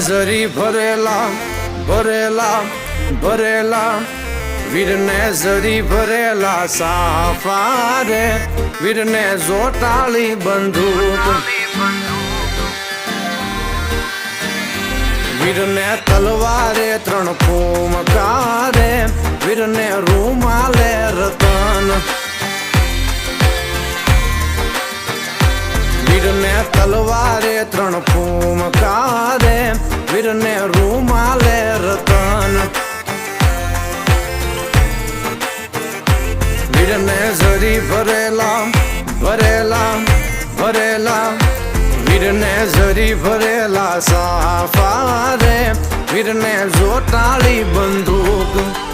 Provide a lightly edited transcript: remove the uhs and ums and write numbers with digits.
જરી ભરેલા ભરેલા ભરેલા વીરને જરી ભરેલા સાફા રે વીરને જોટાળી બંદૂક વીરને તલવારે ત્રણ ફૂમકારે વીરને રૂમાલે રતન વીરને તલવારે ત્રણ ફૂમકારે વીરને રૂમાલે રતન વીરને જરી ભરેલા ભરેલા ભરેલા વીરને જરી ભરેલા સાફા રે વીરને જોટાળી બંદૂક